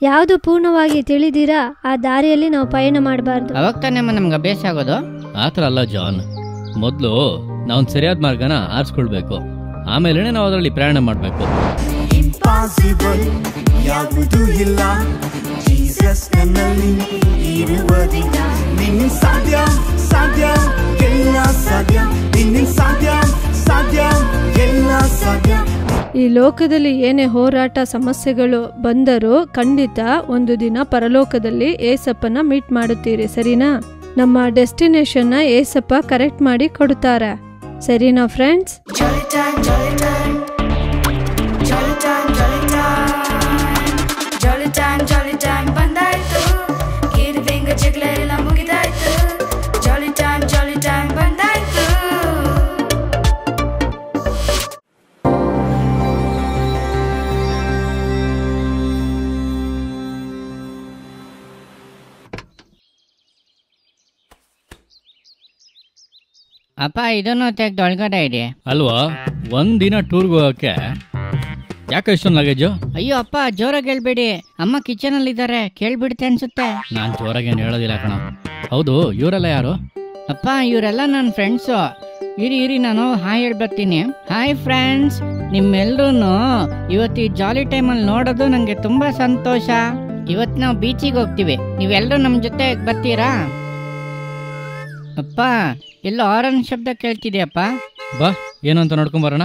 ಯಾವುದು ಪೂರ್ಣವಾಗಿ ತಿಳಿದಿರಾ ಆ ದಾರಿಯಲ್ಲಿ ನಾವು ಪಯಣ ಮಾಡಬಾರ್ದು. ಅವಾಗ ತಾನೇ ನಮ್ಗೆ ಅಭ್ಯಾಸ ಆಗೋದು. ಆತರ ಅಲ್ಲ ಜಾನ್, ಮೊದಲು ನಾವು ಸರಿಯಾದ ಮಾರ್ಗನ ಆರಿಸ್ಕೊಳ್ಬೇಕು, ಆಮೇಲೆ ನಾವು ಅದರಲ್ಲಿ ಪ್ರಯಾಣ ಮಾಡಬೇಕು. ಈ ಲೋಕದಲ್ಲಿ ಏನೇ ಹೋರಾಟ ಸಮಸ್ಯೆಗಳು ಬಂದರೂ ಖಂಡಿತ ಒಂದು ದಿನ ಪರಲೋಕದಲ್ಲಿ ಏಸಪ್ಪನ ಮೀಟ್ ಮಾಡುತ್ತೀರಿ, ಸರಿನಾ? ನಮ್ಮ ಡೆಸ್ಟಿನೇಷನ್ ಏಸಪ್ಪ ಕರೆಕ್ಟ್ ಮಾಡಿ ಕೊಡುತ್ತಾರೆ, ಸರಿನಾ ಫ್ರೆಂಡ್ಸ್? ಅಪ್ಪ ಇದನ್ನು ತೆಗ್ದು ಒಳಗಡೆ ಇದೆ ಅಲ್ವಾ? ಒಂದಿನ ಟೂರ್ಗೆ ಹೋಗಕ್ಕೆ ಯಾಕೆ ಇಷ್ಟೊಂದು ಲಗೇಜು? ಅಯ್ಯೋ ಅಪ್ಪ ಜೋರಾಗಿ ಹೇಳ್ಬೇಡಿ, ಅಮ್ಮ ಕಿಚನ್ ಅಲ್ಲಿ ಇದ್ದಾರೆ, ಕೇಳ್ಬಿಡುತ್ತೆ ಅನ್ಸುತ್ತೆ. ನಾನು ಜೋರಾಗಿ ಏನು ಹೇಳೋದಿಲ್ಲ ಕಣ. ಹೌದು, ಇವರೆಲ್ಲ ಯಾರು? ಅಪ್ಪ ಇವರೆಲ್ಲ ನನ್ನ ಫ್ರೆಂಡ್ಸು. ಇರಿ ನಾನು ಹಾಯ್ ಹೇಳ್ಬರ್ತೀನಿ. ಹಾಯ್ ಫ್ರೆಂಡ್ಸ್, ನಿಮ್ಮೆಲ್ರೂ ಇವತ್ತು ಈ ಜಾಲಿ ಟೈಮಲ್ಲಿ ನೋಡೋದು ನಂಗೆ ತುಂಬಾ ಸಂತೋಷ. ಇವತ್ತು ನಾವು ಬೀಚಿಗೆ ಹೋಗ್ತೀವಿ, ನೀವೆಲ್ಲರೂ ನಮ್ಮ ಜೊತೆ ಬರ್ತೀರಾ? ಅಪ್ಪ ಎಲ್ಲ ಆರೆಂಜ್ ಶಬ್ದ ಕೇಳ್ತಿದ್ಯಪ್ಪ. ಬಾ, ಏನು ಅಂತ ನೋಡ್ಕೊಂಬರೋಣ.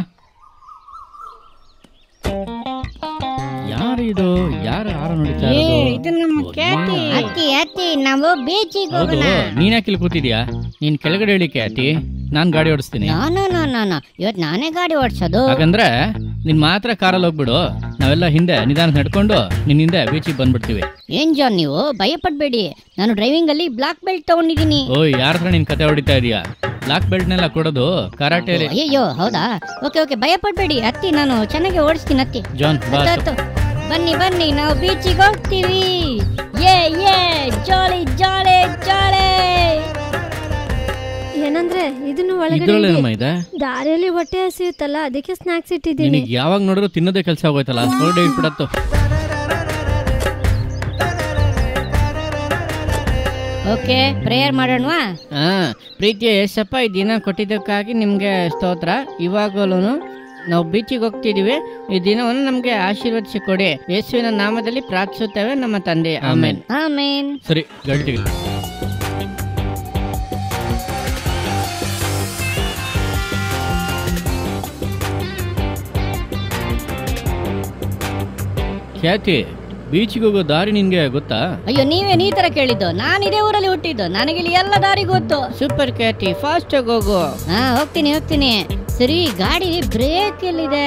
ಯಾರಿದು? ಯಾರು ನೋಡಿದ್ದಾರೆ? ನಾವು ಬೀಚಿಗೆ ಹೋಗೋಣ. ನೀನ್ ಯಾಕೆ ಇಲ್ಲಿ ಕೂತಿದ್ಯಾ? ನೀನ್ ಕೆಳಗಡೆ ಹೇಳಿಕೆ ಆತಿ, ನಾನ್ ಗಾಡಿ ಓಡಿಸ್ತೀನಿ. ಇವತ್ತು ನಾನೇ ಗಾಡಿ ಓಡಿಸೋದು. ಹಾಗಂದ್ರೆ ನಿನ್ ಮಾತ್ರ ಕಾರಲ್ಲಿ ಹೋಗ್ಬಿಡು, ನಾವೆಲ್ಲ ಹಿಂದೆ ನಿಧಾನ ನಡ್ಕೊಂಡು ನಿನ್ ಹಿಂದೆ ಬೀಚಿಗೆ ಬಂದ್ಬಿಡ್ತೀವಿ. ಏನ್ ಜಾನ್, ನೀವು ಭಯ ಪಡ್ಬೇಡಿ, ನಾನು ಡ್ರೈವಿಂಗ್ ಅಲ್ಲಿ ಬ್ಲಾಕ್ ಬೆಲ್ಟ್ ತಗೊಂಡಿದ್ದೀನಿ. ಓಯ್, ಯಾರ ಹತ್ರ ನಿನ್ ಕತೆ ಹೊಡಿತಾ ಇದೀಯಾ? ಬ್ಲಾಕ್ ಬೆಲ್ಟ್ ನೆಲ್ಲ ಕೊಡೋದು ಕರಾಟೆಯಲ್ಲಿ. ಅಯ್ಯೋ ಹೌದಾ? ಓಕೆ ಭಯ ಪಡ್ಬೇಡಿ ಅತ್ತಿ, ನಾನು ಚೆನ್ನಾಗಿ ಓಡಿಸ್ತೀನಿ ಅತ್ತಿ. ಜಾನ್ ಬನ್ನಿ ನಾವು ಬೀಚಿಗೆ ಹೋಗ್ತೀವಿ. ಜಾಲಿ ಜಾಲಿ ಜಾಲಿ. ಏನಂದ್ರೆ ಇದನ್ನು ಒಳಗಡೆ ದಾರಿಯಲ್ಲಿ ಹೊಟ್ಟೆ ಹಸಿಯುತ್ತಲ್ಲ, ಅದಕ್ಕೆ ಸ್ನಾಕ್ಸ್ ಇಟ್ಟಿದ್ದೀನಿ. ಯಾವಾಗ ನೋಡಿದ್ರು ತಿನ್ನೋದೇ ಕೆಲಸ ಆಗೋಯ್ತಲ್ಲ, ಹೊರಡೆ ಇಟ್ಬಿಡತ್ತು. Okay, prayer ಮಾಡೋಣವಾ? ಪ್ರೀತಿಯ ಯೇಸಪ್ಪ, ಈ ದಿನ ಕೊಟ್ಟಿದ್ದಕ್ಕಾಗಿ ನಿಮ್ಗೆ ಸ್ತೋತ್ರ. ಇವಾಗಲೂ ನಾವು ಬೀಚಿಗೆ ಹೋಗ್ತಿದೀವಿ, ಈ ದಿನವನ್ನು ನಮ್ಗೆ ಆಶೀರ್ವದಿಸಿ ಕೊಡಿ. ಯೇಸುವಿನ ನಾಮದಲ್ಲಿ ಪ್ರಾರ್ಥಿಸುತ್ತೇವೆ ನಮ್ಮ ತಂದೆ, ಆಮೇನ್. ಆಮೇನ್. ಸರಿ, ಗಾಡಿ ಖ್ಯಾತಿ, ಬೀಚಿಗೆ ಹೋಗೋ ದಾರಿ ನಿನ್ಗೆ ಗೊತ್ತಾ? ಅಯ್ಯೋ, ನೀವೇನ್ ಈ ತರ ಕೇಳಿದ್ದು? ನಾನು ಇದೇ ಊರಲ್ಲಿ ಹುಟ್ಟಿದ್ದು, ನನಗೆ ಇಲ್ಲಿ ಎಲ್ಲ ದಾರಿ ಗೊತ್ತು. ಸೂಪರ್ ಖ್ಯಾತಿ, ಫಾಸ್ಟ್ ಆಗಿ ಹೋಗು. ಹೋಗ್ತೀನಿ. ಸರಿ, ಗಾಡಿ ಬ್ರೇಕ್ ಎಲ್ಲಿದೆ?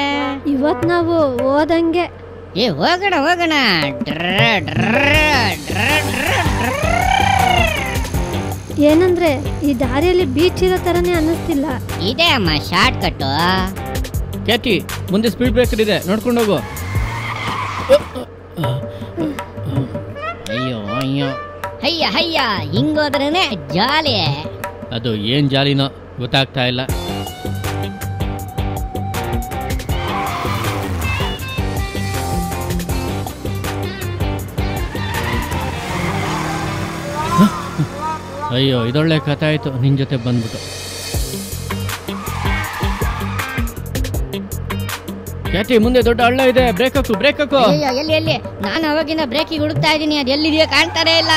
ಇವತ್ ನಾವು ಹೋದಂಗೆ. ಹೋಗೋಣ. ಏನಂದ್ರೆ ಈ ದಾರಿಯಲ್ಲಿ ಬೀಚ್ ಇರೋ ತರನೇ ಅನ್ನಿಸ್ತಿಲ್ಲ. ಇದೆ ಅಮ್ಮ, ಶಾರ್ಟ್ ಕಟ್. ಖ್ಯಾತಿ, ಮುಂದೆ ಸ್ಪೀಡ್ ಬ್ರೇಕರ್ ಇದೆ, ನೋಡ್ಕೊಂಡು ಹೋಗು. ಅಯ್ಯ ಹಿಂಗೋದ್ರೇನೆ ಜಾಲಿ. ಅದು ಏನ್ ಜಾಲಿನೋ ಗೊತ್ತಾಗ್ತಾ ಇಲ್ಲ. ಅಯ್ಯೋ, ಇದೊಳ್ಳೆ ಕಥೆ ಆಯ್ತು ನಿನ್ ಜೊತೆ ಬಂದ್ಬಿಟ್ಟು. ಖ್ಯಾತಿ, ಮುಂದೆ ದೊಡ್ಡ ಹಳ್ಳ ಇದೆ, ಬ್ರೇಕ್ ಹಾಕು. ಎಲ್ಲಿ? ನಾನು ಅವಾಗಿನ ಬ್ರೇಕಿಗೆ ಹುಡುಕ್ತಾ ಇದ್ದೀನಿ, ಅದು ಎಲ್ಲಿದೆಯೋ ಕಾಣ್ತಾನೆ ಇಲ್ಲ.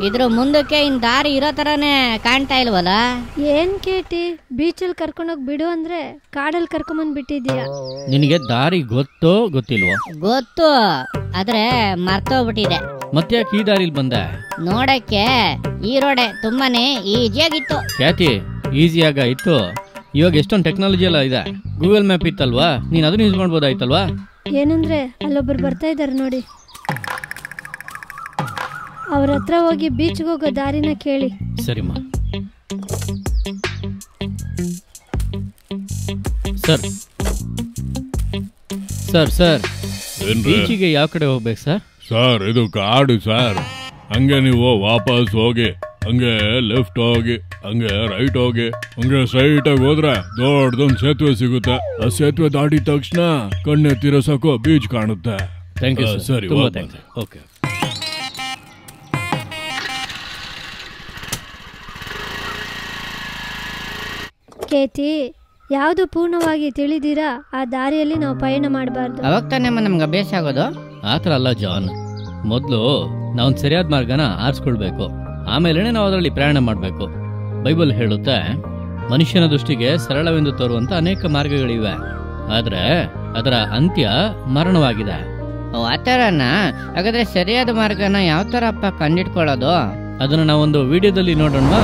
ಇದ್ರ ಮುಂದಕ್ಕೆ ಇನ್ ದಾರಿ ಇರೋ ತರಾನೇ ಕಾಣ್ತಾ ಇಲ್ವಲ್ಲ? ಏನ್ ಕೇಟಿ, ಬೀಚಲ್ಲಿ ಕರ್ಕೊಂಡೋಗಿ ಬಿಡು ಅಂದ್ರೆ ಕಾಡಲ್ಲಿ ಕರ್ಕೊಂಬಂದ್ ಬಿಟ್ಟಿದ್ಯಾ? ನಿನಗೆ ದಾರಿ ಗೊತ್ತೋ ಗೊತ್ತಿಲ್ವೋ? ಗೊತ್ತು, ಆದ್ರೆ ಮರ್ತೋಗ್ಬಿಟ್ಟಿದೆ. ಮತ್ತೆ ಯಾಕೆ ಈ ದಾರಿಲಿ ಬಂದೆ? ನೋಡಕ್ಕೆ ಈ ರೋಡೆ ತುಂಬಾನೇ ಈಜಿಯಾಗಿತ್ತು. ಖ್ಯಾತಿ, ಈಸಿಯಾಗ ಇತ್ತು. ಇವಾಗ ಎಷ್ಟೊಂದು ಟೆಕ್ನಾಲಜಿ ಎಲ್ಲ ಇದೆ. ಗೂಗಲ್ ಮ್ಯಾಪ್ ಇತ್ತಲ್ವಾ, ನೀನ್ ಅದನ್ನ ಯೂಸ್ ಮಾಡ್ಬೋದಾಯ್ತಲ್ವಾ? ಏನಂದ್ರೆ ಅಲ್ಲೊಬ್ರು ಬರ್ತಾ ಇದಾರೆ ನೋಡಿ, ಅವ್ರ ಹತ್ರ ಹೋಗಿ ಬೀಚ್ಗೆ ಹೋಗೋ ದಾರಿನ ಕೇಳಿ. ಸರಿಮ್ಮ. ಸರ್ ಬೀಚಿಗೆ ಯಾವ ಕಡೆ ಹೋಗ್ಬೇಕು ಸರ್? ಸರ್, ಇದು ಕಾಡು ಸರ್. ಹಂಗೆ ನೀವು ವಾಪಸ್ ಹೋಗಿ, ಹಂಗೆ ಲೆಫ್ಟ್ ಹೋಗಿ. ಹಂಗೆ ರೈಟ್ ಹೋಗಿ ಹಂಗೆ ಸ್ಟ್ರೈಟ್ ಆಗಿ ಹೋದ್ರೆ ದೊಡ್ಡದೊಂದು ಸೇತುವೆ ಸಿಗುತ್ತೆ. ಆ ಸೇತುವೆ ದಾಟಿದ ತಕ್ಷಣ ಕಣ್ಣೆತ್ತಿರೋ ಸಾಕು ಬೀಚ್ ಕಾಣುತ್ತೆ. ಥ್ಯಾಂಕ್ ಯು ಸರಿ, ತುಂಬಾ ಹೋಗ್ ಥ್ಯಾಂಕ್ಸ್. ಬನ್ನಿ. ಓಕೆ. ಕೇತಿ, ಯಾವುದು ಪೂರ್ಣವಾಗಿ ತಿಳಿದಿರಾ ಆ ದಾರಿಯಲ್ಲಿ ನಾವು ಪಯಣ ಮಾಡಬಾರ್ದು. ಅವಾಗ ತಾನೇ ನಮ್ಗೆ ಅಭ್ಯಾಸ ಆಗೋದು. ಆ ಥರ ಅಲ್ಲ ಜಾನ್, ಮೊದಲು ನಾವು ಸರಿಯಾದ ಮಾರ್ಗನ ಆರಿಸ್ಕೊಳ್ಬೇಕು, ಆಮೇಲೆ ನಾವು ಅದರಲ್ಲಿ ಪ್ರಯಾಣ ಮಾಡಬೇಕು. ಬೈಬಲ್ ಹೇಳುತ್ತೆ, ಮನುಷ್ಯನ ದೃಷ್ಟಿಗೆ ಸರಳವೆಂದು ತೋರುವಂತ ಅನೇಕ ಮಾರ್ಗಗಳಿವೆ, ಆದರೆ ಅದರ ಅಂತ್ಯ ಮರಣವಾಗಿದೆ. ಓ ಆ ಥರನಾ? ಹಾಗಾದ್ರೆ ಸರಿಯಾದ ಮಾರ್ಗನ ಯಾವ ಥರ ಅಪ್ಪ ಕಂಡಿಡ್ಕೊಳ್ಳೋದು? ಅದನ್ನು ನಾವೊಂದು ವಿಡಿಯೋದಲ್ಲಿ ನೋಡೋಣವಾ?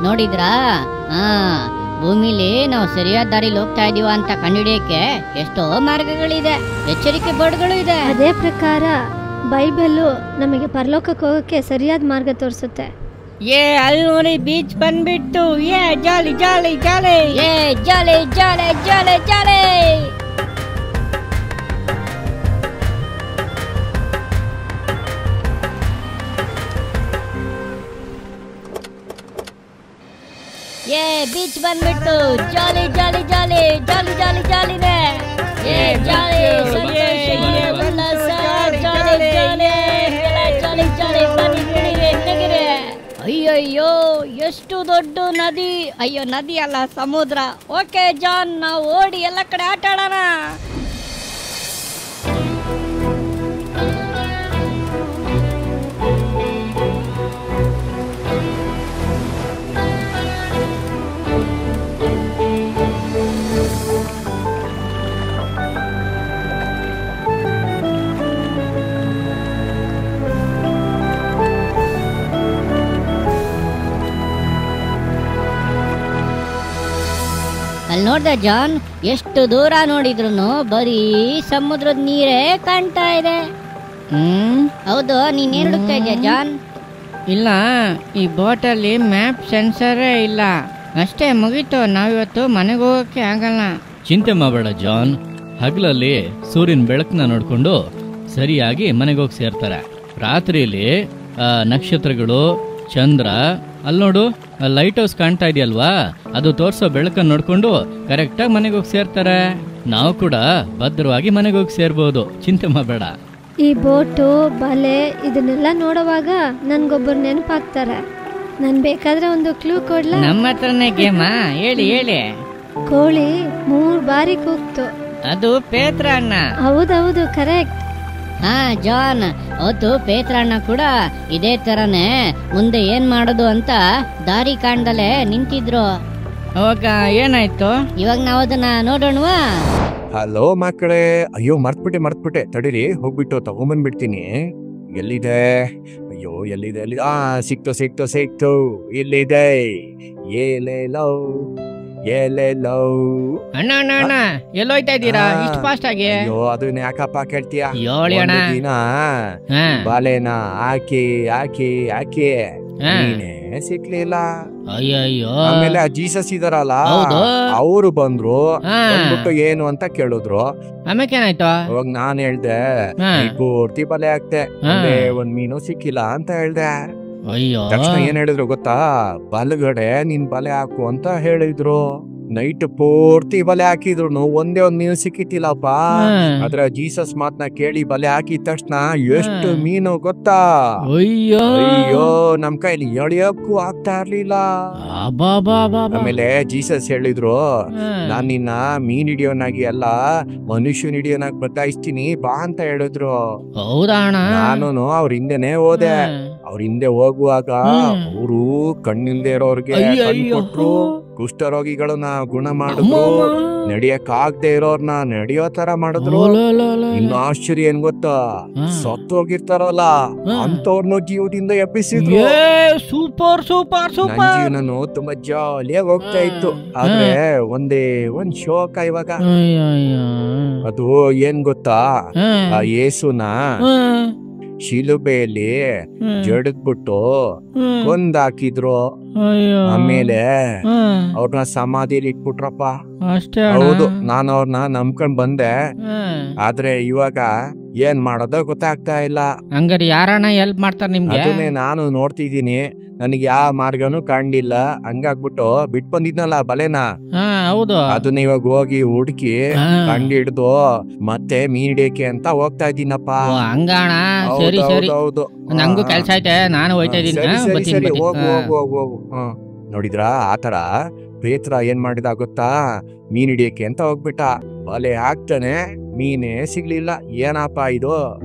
ನೋಡಿದ್ರಾ? ಭೂಮಿಲಿ ನಾವು ಸರಿಯಾದ ದಾರಿಲಿ ಹೋಗ್ತಾ ಇದೀವ ಅಂತ ಕಂಡುಹಿಡಿಯಕ್ಕೆ ಎಷ್ಟೋ ಮಾರ್ಗಗಳಿದೆ, ಎಚ್ಚರಿಕೆ ಬೋರ್ಡ್ಗಳು ಇದೆ. ಅದೇ ಪ್ರಕಾರ ಬೈಬಲ್ಲು ನಮಗೆ ಪರಲೋಕಕ್ಕೆ ಹೋಗಕ್ಕೆ ಸರಿಯಾದ ಮಾರ್ಗ ತೋರಿಸುತ್ತೆ. ಅಲ್ಲಿ ನೋಡಿ ಬೀಚ್ ಬಂದ್ಬಿಟ್ಟು ಜಾಲಿ ಜಾಲಿ ಜಾಲಿ ಜಾಲಿ ಜಾಲಿ ಜಾಲಿ ಜಾಲಿ. ಬೀಚ್ ಬಂದ್ಬಿಟ್ಟು ಜಾಲಿ ಜಾಲಿ ಜಾಲಿ ಜಾಲಿ ಜಾಲಿ ಜಾಲಿನೇ ಜಾಲಿ ಉಲ್ಲಾಸ ಜಾಲಿ ಜಾಲಿ ಜಾಲಿ ಜಾಲಿ ಬನ್ನಿ ನೆಗರೆ. ಅಯ್ಯಯ್ಯೋ ಎಷ್ಟು ದೊಡ್ಡ ನದಿ. ಅಯ್ಯೋ ನದಿ ಅಲ್ಲ, ಸಮುದ್ರ. ಓಕೆ ಜಾನ್, ನಾವು ಓಡಿ ಎಲ್ಲ ಕಡೆ ಆಟ ಆಡೋಣ. ಅಲ್ಲಿ ನೋಡ್ದೆ ಜಾನ್, ಎಷ್ಟು ದೂರ ನೋಡಿದ್ರು ಬರೀ ಸಮುದ್ರದ ನೀರೇ ಕಾಣ್ತಾ ಇದೆ. ಹೌದು, ನೀನೇನ್ ಹುಡುಕ್ತಾ ಇದೆಯಾ ಜಾನ್? ಇಲ್ಲ, ಈ ಬೋಟಲ್ಲಿ ಮ್ಯಾಪ್ ಸೆನ್ಸರೇ ಇಲ್ಲ. ಅಷ್ಟೇ, ಮುಗೀತು. ನಾವಿವತ್ತು ಮನೆಗೆ ಹೋಗಕ್ಕೆ ಆಗಲ್ಲ. ಚಿಂತೆ ಮಾಡಬೇಡ ಜಾನ್. ಹಗಲಲ್ಲಿ ಸೂರ್ಯನ ಬೆಳಕನ್ನ ನೋಡ್ಕೊಂಡು ಸರಿಯಾಗಿ ಮನೆಗೆ ಹೋಗಿ ಸೇರ್ತಾರೆ. ರಾತ್ರಿಯಲ್ಲಿ ನಕ್ಷತ್ರಗಳು, ಚಂದ್ರ, ಅಲ್ಲಿ ನೋಡು ಲೈಟ್ ಹೌಸ್ ಕಾಣ್ತಾ ಇದೆಯಲ್ವಾ, ಅದು ತೋರ್ಸೋ ಬೆಳಕನ್ನು ನೋಡ್ಕೊಂಡು ಕರೆಕ್ಟಾಗಿ ಮನೆಗೆ ಹೋಗಿ ಸೇರ್ತಾರೆ. ನಾವು ಕೂಡ ಭದ್ರವಾಗಿ ಮನೆಗೆ ಹೋಗಿ ಸೇರ್ಬೋದು. ಚಿಂತೆ ಮಾಡಬೇಡ. ಈ ಬೋಟು, ಬಲೆ ಇದನ್ನೆಲ್ಲ ನೋಡುವಾಗ ನನ್ಗೊಬ್ಬರು ನೆನಪಾಗ್ತಾರೆ. ನಾನು ಬೇಕಾದ್ರೆ ಒಂದು ಕ್ಲೂ ಕೊಡ್ಲಾ? ನಮ್ಮ ಹತ್ರನೇ ಗೇಮಾ? ಹೇಳಿ ಹೇಳಿ. ಕೋಳಿ 3 ಬಾರಿ ಕೂಗ್ತು. ಅದು ಪೇತ್ರ ಅಣ್ಣ. ಹೌದೌದು, ಕರೆಕ್ಟ್. ಜಾನ್, ಅವತ್ತು ಪೇತ್ರ ಅಣ್ಣ ಕೂಡ ಇದೇ ತರನೇ ಮುಂದೆ ಏನ್ ಮಾಡೋದು ಅಂತ ದಾರಿ ಕಾಣ್ದಲೆ ನಿಂತಿದ್ರು. ಅವಾಗ ಏನಾಯ್ತು? ಇವಾಗ ನಾವು ಅದನ್ನ ನೋಡೋಣವಾ? ಹಲೋ ಮಕ್ಕಳೇ. ಅಯ್ಯೋ, ಮರ್ತ್ಬಿಟ್ಟೆ. ತಡೀರಿ, ಹೋಗ್ಬಿಟ್ಟು ತಗೊಂಬಂದ್ಬಿಡ್ತೀನಿ. ಎಲ್ಲಿದೆ? ಅಯ್ಯೋ, ಎಲ್ಲಿದೆ? ಸಿಕ್ತು. ಇಲ್ಲಿದೆ. ಅಣ್ಣ ಎಲ್ಲೋಯ್ತಾ ಇದ್ದೀರಾ ಇಷ್ಟು ಫಾಸ್ಟ್ ಆಗಿ? ಅಯ್ಯೋ, ಅದನ್ನ ಯಾಕಪ್ಪ ಕೇಳ್ತೀಯ? ದಿನ ಬಾಲೆನ ಹಾಕಿ ನೀನೇ ಸಿಕ್ಲಿಲ್ಲ. ಅಯ್ಯಯ್ಯೋ. ಆಮೇಲೆ ಜೀಸಸ್ ಇದಾರಲ್ಲ, ಅವರು ಬಂದ್ರು. ಬಂದ್ಬಿಟ್ಟು ಏನು ಅಂತ ಕೇಳಿದ್ರು. ಆಮೇಲೆ ಏನಾಯ್ತು? ಅವಾಗ ನಾನ್ ಹೇಳ್ದೆ, ಪೂರ್ತಿ ಬಲೆ ಹಾಕ್ತೆ, ಒಂದ್ ಮೀನು ಸಿಕ್ಕಿಲ್ಲ ಅಂತ ಹೇಳ್ದೆ. ಅಯ್ಯೋ. ತಕ್ಷಣ ಏನ್ ಹೇಳಿದ್ರು ಗೊತ್ತಾ? ಬಲಗಡೆ ನೀನ್ ಬಲೆ ಹಾಕು ಅಂತ ಹೇಳಿದ್ರು. ನೈಟ್ ಪೂರ್ತಿ ಬಲೆ ಹಾಕಿದ್ರು, ಒಂದೇ ಒಂದ್ ಮೀನು ಸಿಕ್ಕಿತಿಲ್ಲಪ್ಪ. ಆದ್ರೆ ಜೀಸಸ್ ಮಾತ್ನ ಕೇಳಿ ಬಲೆ ಹಾಕಿದ ತಕ್ಷಣ ಎಷ್ಟು ಮೀನು ಗೊತ್ತಾ? ಅಯ್ಯೋ, ನಮ್ ಕೈಲಿ ಎಳಿಯಕ್ಕೂ ಆಗ್ತಾ ಇರ್ಲಿಲ್ಲ. ಆಮೇಲೆ ಜೀಸಸ್ ಹೇಳಿದ್ರು, ನಾನ್ ನಿನ್ನ ಮೀನ್ ಹಿಡಿಯೋನಾಗಿ ಅಲ್ಲ, ಮನುಷ್ಯನ್ ಹಿಡಿಯೋನಾಗಿ ಬದಲಾಯಿಸ್ತೀನಿ ಬಾ ಅಂತ ಹೇಳಿದ್ರು. ನಾನು ಅವ್ರ ಹಿಂದೆನೆ ಹೋದೆ. ಅವ್ರ ಹಿಂದೆ ಹೋಗುವಾಗ ಅವರು ಕಣ್ಣಿಲ್ದೇ ಇರೋರ್ಗೆ ಕೊಟ್ರು, ಕುಷ್ಠರೋಗಿಗಳನ್ನ ಗುಣ ಮಾಡಿದ್ರು, ನಡಿಯಕ್ ಆಗದೆ ಇರೋರ್ನ ನಡೆಯೋ ತರ ಮಾಡಿದ್ರು. ಇನ್ನು ಆಶ್ಚರ್ಯ ಏನ್ ಗೊತ್ತಾ? ಸತ್ತೋಗಿರ್ತಾರಲ್ಲ ಅಂತವ್ರನ್ನು ಜೀವದಿಂದ ಎಬ್ಬಿಸಿದ್ರು. ಸೂಪರ್. ನನ್ ಜೀವನನು ತುಂಬಾ ಜಾಲಿಯಾಗಿ ಹೋಗ್ತಾ ಇತ್ತು. ಆದ್ರೆ ಒಂದ್ ಶೋಕ ಇವಾಗ. ಅದು ಏನ್ ಗೊತ್ತಾ? ಆ ಯೇಸುನ ಶಿಲುಬೆಯಲ್ಲಿ ಜಡದ್ಬಿಟ್ಟು ಕೊಂದಾಕಿದ್ರು. ಆಮೇಲೆ ಅವ್ರನ್ನ ಸಮಾಧಿಯಲ್ಲಿ ಇಟ್ಬಿಟ್ರಪ್ಪ. ಹೌದು, ನಾನು ಅವ್ರನ್ನ ನಂಬ್ಕೊಂಡ್ ಬಂದೆ. ಆದ್ರೆ ಇವಾಗ ಏನ್ ಮಾಡೋದೋ ಗೊತ್ತಾಗ್ತಾ ಇಲ್ಲ. ಹಂಗಾರೆ ಯಾರನ್ನ ಹೆಲ್ಪ್ ಮಾಡ್ತಾರೆ ನಿಮ್ಗೆ? ಅದನ್ನೇ ನಾನು ನೋಡ್ತಿದೀನಿ. ನನಗೆ ಯಾವ ಮಾರ್ಗನೂ ಕಾಣ್ಲಿಲ್ಲ. ಹಂಗಾಗ್ಬಿಟ್ಟು ಬಿಟ್ ಬಂದಿದ್ನಲ್ಲ ಬಲೆನ, ಹೌದು, ಅದನ್ನ ಇವಾಗ ಹೋಗಿ ಹುಡುಕಿ ಕಂಡು ಹಿಡ್ದು ಮತ್ತೆ ಮೀನ್ ಹಿಡಿಯಕ್ಕೆ ಅಂತ ಹೋಗ್ತಾ ಇದ್ದೀನಪ್ಪ. ಹಂಗಾಣ? ಸರಿ ಸರಿ, ಹೌದು, ನಂಗೂ ಕೆಲ್ಸ ಐತೆ, ನಾನು ಹೋಯ್ತಾ ಇದ್ದೀನಿ. ಹೋಗು. ನೋಡಿದ್ರಾ, ಆತರ ಪೇತ್ರ ಏನ್ ಮಾಡಿದ ಗೊತ್ತಾ? ಮೀನ್ ಹಿಡಿಯಕ್ಕೆ ಅಂತ ಹೋಗ್ಬಿಟ್ಟ. ಬಲೆ ಹಾಕ್ತಾನೆ, ಮೀನೇ ಸಿಗ್ಲಿಲ್ಲ. ಏನಪ್ಪ ಇದು,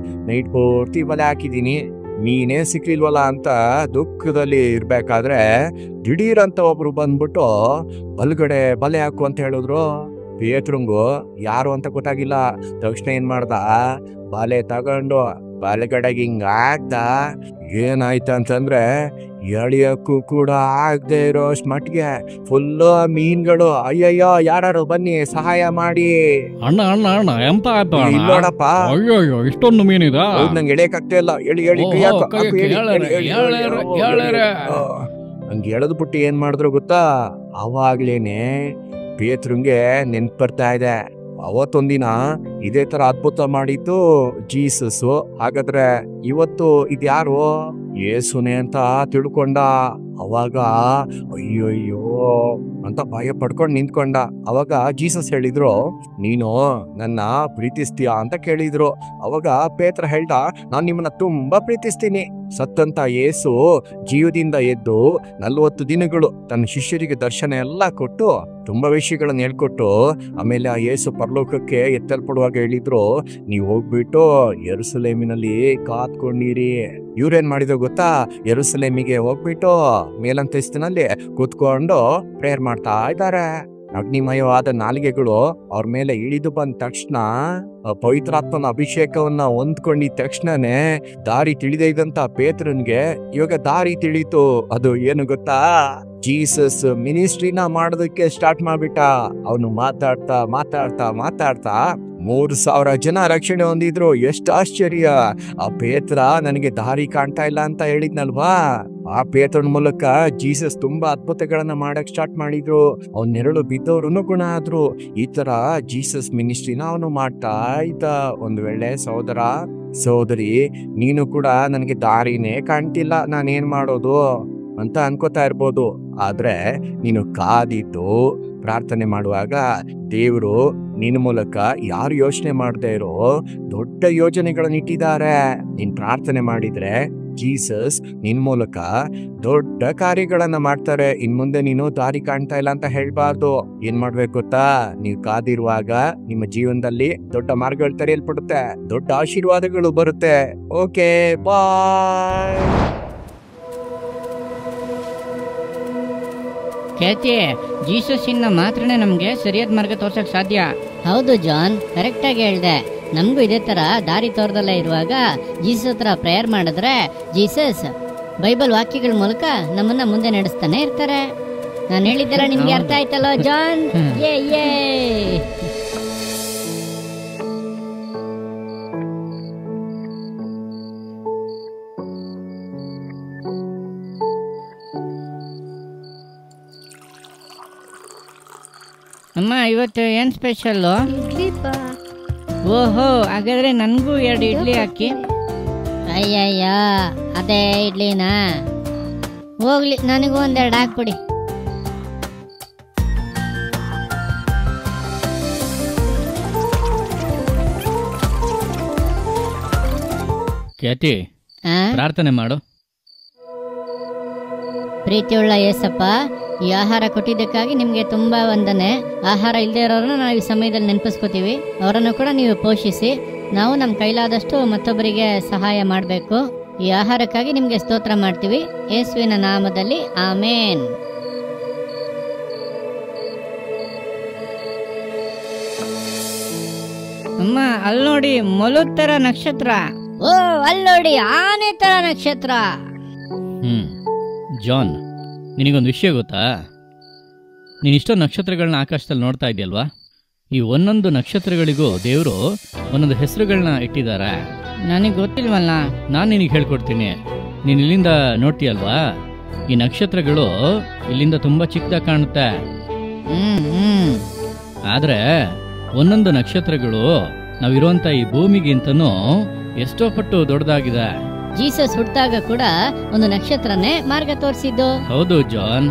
ನೈಟ್ ಪೂರ್ತಿ ಬಲೆ ಹಾಕಿದೀನಿ, ಮೀನೇ ಸಿಕ್ಲಿಲ್ವಲ್ಲ ಅಂತ ದುಃಖದಲ್ಲಿ ಇರ್ಬೇಕಾದ್ರೆ ದಿಢೀರ್ ಅಂತ ಒಬ್ರು ಬಂದ್ಬಿಟ್ಟು ಬಲ್ಗಡೆ ಬಲೆ ಹಾಕು ಅಂತ ಹೇಳಿದ್ರು. ಪೇತ್ರಂಗು ಯಾರು ಅಂತ ಗೊತ್ತಾಗಿಲ್ಲ. ತಕ್ಷಣ ಏನ್ ಮಾಡ್ದ, ಬಲೆ ತಗೊಂಡು ಬಲಗಡೆಗೆ ಹಿಂಗ ಹಾಕ್ದ. ಏನಾಯ್ತ ಅಂತಂದ್ರೆ ಎಳಿಯಕ್ಕೂ ಕೂಡ ಆಗದೆ ಇರೋ ಮಟ್ಗೆ ಫುಲ್ಲು ಮೀನ್ಗಳು. ಅಯ್ಯಯ್ಯೋ, ಯಾರು ಬನ್ನಿ ಸಹಾಯ ಮಾಡಿ. ಅಣ್ಣ ಅಣ್ಣ ಅಣ್ಣ ಎಂತ ಆಯ್ತು ಅಣ್ಣ? ಇಲ್ಲೋಡಪ್ಪ, ಅಯ್ಯೋ ಇಷ್ಟೊಂದು ಮೀನಿದ? ನಂಗೆ ಎಳೆಯಕ್ಕಾಗ್ತಾ ಇಲ್ಲ. ಎಳಿ ಎಳಿ ಕೈ ಹಾಕು, ಹಾಕು, ಎಳಿ, ಎಳಿ, ಎಳಿ, ಎಳಿ. ಹಂಗೆ ಎಳೆದು ಬಿಟ್ಟು ಏನ್ ಮಾಡಿದ್ರು ಗೊತ್ತಾ? ಅವಾಗ್ಲೇನೆ ಪೇತ್ರನ್ಗೆ ನೆನ್ಪು ಬರ್ತಾ ಇದೆ, ಅವತ್ತೊಂದಿನ ಇದೇ ತರ ಅದ್ಭುತ ಮಾಡಿದ್ದು ಜೀಸಸ್. ಹಾಗಾದ್ರೆ ಇವತ್ತು ಇದ್ಯಾರು? ಯೇಸುನೆ ಅಂತ ತಿಳ್ಕೊಂಡ. ಅವಾಗ ಅಯ್ಯಯ್ಯೋ ಅಂತ ಭಯ ಪಡ್ಕೊಂಡು ನಿಂತ್ಕೊಂಡ. ಅವಾಗ ಜೀಸಸ್ ಹೇಳಿದ್ರು, ನೀನು ನನ್ನ ಪ್ರೀತಿಸ್ತೀಯಾ ಅಂತ ಕೇಳಿದ್ರು. ಅವಾಗ ಪೇತ್ರ ಹೇಳ್ದ, ನಾನ್ ನಿಮ್ಮನ್ನ ತುಂಬಾ ಪ್ರೀತಿಸ್ತೀನಿ. ಸತ್ತಂತ ಯೇಸು ಜೀವದಿಂದ ಎದ್ದು 40 ದಿನಗಳು ತನ್ನ ಶಿಷ್ಯರಿಗೆ ದರ್ಶನ ಎಲ್ಲ ಕೊಟ್ಟು ತುಂಬಾ ವಿಷಯಗಳನ್ನ ಹೇಳ್ಕೊಟ್ಟು ಆಮೇಲೆ ಆ ಯೇಸು ಪರಲೋಕಕ್ಕೆ ಎತ್ತಲ್ಪಡುವಾಗ ಹೇಳಿದ್ರು, ನೀವು ಹೋಗ್ಬಿಟ್ಟು ಯೆರೂಸಲೇಮಿನಲ್ಲಿ ಕಾತ್ಕೊಂಡಿರಿ. ಇವ್ರೇನ್ ಮಾಡಿದ್ರು ಗೊತ್ತಾ? ಯೆರೂಸಲೇಮಿಗೆ ಹೋಗ್ಬಿಟ್ಟು ಮೇಲಂತಸ್ತಿನಲ್ಲಿ ಕೂತ್ಕೊಂಡು ಪ್ರೇಯರ್ ಮಾಡ್ತಾ ಇದ್ದಾರೆ. ಅಗ್ನಿಮಯವಾದ ನಾಲಿಗೆಗಳು ಅವ್ರ ಮೇಲೆ ಇಳಿದು ಬಂದ ತಕ್ಷಣ ಪವಿತ್ರಾತ್ಮನ ಅಭಿಷೇಕವನ್ನ ಹೊಂದ್ಕೊಂಡಿದ ತಕ್ಷಣನೇ ದಾರಿ ತಿಳಿದೇ ಇದ್ದಂತ ಪೇತ್ರನ್ಗೆ ಇವಾಗ ದಾರಿ ತಿಳಿತು. ಅದು ಏನು ಗೊತ್ತಾ? ಜೀಸಸ್ ಮಿನಿಸ್ಟ್ರಿನ ಮಾಡೋದಕ್ಕೆ ಸ್ಟಾರ್ಟ್ ಮಾಡ್ಬಿಟ್ಟ. ಅವನು ಮಾತಾಡ್ತಾ ಮಾತಾಡ್ತಾ ಮಾತಾಡ್ತಾ 3,000 ಜನ ರಕ್ಷಣೆ ಹೊಂದಿದ್ರು. ಎಷ್ಟು ಆಶ್ಚರ್ಯ! ಆ ಪೇತ್ರ ನನಗೆ ದಾರಿ ಕಾಣ್ತಾ ಇಲ್ಲ ಅಂತ ಹೇಳಿದ್ನಲ್ವಾ, ಆ ಪೇತ್ರನ ಮೂಲಕ ಜೀಸಸ್ ತುಂಬಾ ಅದ್ಭುತಗಳನ್ನ ಮಾಡಕ್ ಸ್ಟಾರ್ಟ್ ಮಾಡಿದ್ರು. ಅವ್ನ ನೆರಳು ಬಿದ್ದವ್ರು ಗುಣ ಆದ್ರು. ಈ ತರ ಜೀಸಸ್ ಮಿನಿಸ್ಟ್ರಿನ ಅವನು ಮಾಡ್ತಾ ಇದ್ದ. ಒಂದ್ ವೇಳೆ ಸಹೋದರ ಸಹೋದರಿ, ನೀನು ಕೂಡ ನನಗೆ ದಾರಿನೇ ಕಾಣ್ತಿಲ್ಲ, ನಾನೇನ್ ಮಾಡೋದು ಅಂತ ಅನ್ಕೋತಾ ಇರ್ಬೋದು. ಆದ್ರೆ ನೀನು ಕಾದಿದ್ದು ಪ್ರಾರ್ಥನೆ ಮಾಡುವಾಗ ದೇವರು ನಿನ್ನ ಮೂಲಕ ಯಾರು ಯೋಚನೆ ಮಾಡದೇ ಇರೋ ದೊಡ್ಡ ಯೋಜನೆಗಳನ್ನ ಇಟ್ಟಿದ್ದಾರೆ. ನೀನ್ ಪ್ರಾರ್ಥನೆ ಮಾಡಿದ್ರೆ ಜೀಸಸ್ ನಿನ್ ಮೂಲಕ ದೊಡ್ಡ ಕಾರ್ಯಗಳನ್ನ ಮಾಡ್ತಾರೆ. ಇನ್ ಮುಂದೆ ನೀನು ದಾರಿ ಕಾಣ್ತಾ ಇಲ್ಲ ಅಂತ ಹೇಳ್ಬಾರ್ದು. ಏನ್ ಮಾಡ್ಬೇಕು ಗೊತ್ತಾ? ನೀವು ಕಾದಿರುವಾಗ ನಿಮ್ಮ ಜೀವನದಲ್ಲಿ ದೊಡ್ಡ ಮಾರ್ಗಗಳು ತೆರೆಯಲ್ಪಡುತ್ತೆ, ದೊಡ್ಡ ಆಶೀರ್ವಾದಗಳು ಬರುತ್ತೆ. ಓಕೆ, ಬಾಯ್. ಕೇಳ್ತಿ, ಜೀಸಸ್ ಇಂದ ಮಾತ್ರನೇ ನಮ್ಗೆ ಸರಿಯಾದ ಮಾರ್ಗ ತೋರ್ಸಕ್ ಸಾಧ್ಯ. ಹೌದು ಜಾನ್, ಕರೆಕ್ಟ್ ಆಗಿ ಹೇಳ್ದೆ. ನಮಗೂ ಇದೇ ತರ ದಾರಿ ತೋರ್ದಲ್ಲ ಇರುವಾಗ ಜೀಸಸ್ ಹತ್ರ ಪ್ರೇಯರ್ ಮಾಡಿದ್ರೆ ಜೀಸಸ್ ಬೈಬಲ್ ವಾಕ್ಯಗಳ ಮೂಲಕ ನಮ್ಮನ್ನ ಮುಂದೆ ನಡೆಸ್ತಾನೆ ಇರ್ತಾರೆ. ನಾನು ಹೇಳಿದ್ದೆಲ್ಲ ನಿಮ್ಗೆ ಅರ್ಥ ಆಯ್ತಲ್ಲ ಜಾನ್? ಯೇ ಯೇ. ಅಮ್ಮ, ಇವತ್ತು ಏನ್ ಸ್ಪೆಷಲ್? ಇಡ್ಲಿಪ್ಪ. ಓಹೋ, ಹಾಗಾದ್ರೆ ನನ್ಗೂ 2 ಇಡ್ಲಿ ಹಾಕಿ. ಅಯ್ಯಯ್ಯ, ಅದೇ ಇಡ್ಲಿನಾ? ಹೋಗ್ಲಿ, ನನಗೂ 1-2 ಹಾಕ್ಬಿಡಿ. ಖ್ಯಾತಿ, ಪ್ರಾರ್ಥನೆ ಮಾಡು. ಪ್ರೀತಿಯುಳ್ಳ ಯೇಸಪ್ಪ, ಈ ಆಹಾರ ಕೊಟ್ಟಿದ್ದಕ್ಕಾಗಿ ನಿಮ್ಗೆ ತುಂಬಾ ವಂದನೆ. ಆಹಾರ ಇಲ್ಲದೆ ಇರೋರನ್ನ ನಾವು ಈ ಸಮಯದಲ್ಲಿ ನೆನಪಿಸ್ಕೋತೀವಿ. ಅವರನ್ನು ಕೂಡ ನೀವು ಪೋಷಿಸಿ, ನಾವು ನಮ್ಮ ಕೈಲಾದಷ್ಟು ಮತ್ತೊಬ್ಬರಿಗೆ ಸಹಾಯ ಮಾಡಬೇಕು. ಈ ಆಹಾರಕ್ಕಾಗಿ ನಿಮ್ಗೆ ಸ್ತೋತ್ರ ಮಾಡ್ತೀವಿ, ಯೇಸುವಿನ ನಾಮದಲ್ಲಿ, ಆಮೇನ್. ಅಮ್ಮ, ಅಲ್ಲಿ ನೋಡಿ, ಮೊಲದ ತರ ನಕ್ಷತ್ರ. ಓ, ಅಲ್ಲಿ ನೋಡಿ, ಆನೆ ತರ ನಕ್ಷತ್ರ. ಜಾನ್, ನಿನಗೊಂದು ವಿಷಯ ಗೊತ್ತಾ? ನೀನಿಷ್ಟೊಂದು ನಕ್ಷತ್ರಗಳನ್ನ ಆಕಾಶದಲ್ಲಿ ನೋಡ್ತಾ ಇದೆಯಲ್ವಾ? ಈ ಒಂದೊಂದು ನಕ್ಷತ್ರಗಳಿಗೂ ದೇವರು ಒಂದೊಂದು ಹೆಸರುಗಳನ್ನ ಇಟ್ಟಿದ್ದಾರೆ. ನನಗೆ ಗೊತ್ತಿಲ್ವಲ್ಲ. ನಾನು ನಿನಗೆ ಹೇಳ್ಕೊಡ್ತೀನಿ. ನೀನು ಇಲ್ಲಿಂದ ನೋಡ್ತೀಯಲ್ವಾ, ಈ ನಕ್ಷತ್ರಗಳು ಇಲ್ಲಿಂದ ತುಂಬಾ ಚಿಕ್ಕದಾಗಿ ಕಾಣುತ್ತೆ. ಆದ್ರೆ ಒಂದೊಂದು ನಕ್ಷತ್ರಗಳು ನಾವಿರುವಂತ ಈ ಭೂಮಿಗಿಂತನೂ ಎಷ್ಟೋ ಪಟ್ಟು ದೊಡ್ಡದಾಗಿದೆ. ಜೀಸಸ್ ಹುಟ್ಟಾಗ ಕೂಡ ಒಂದು ನಕ್ಷತ್ರನೇ ಮಾರ್ಗ ತೋರಿಸಿದ್ದು. ಹೌದು ಜಾನ್,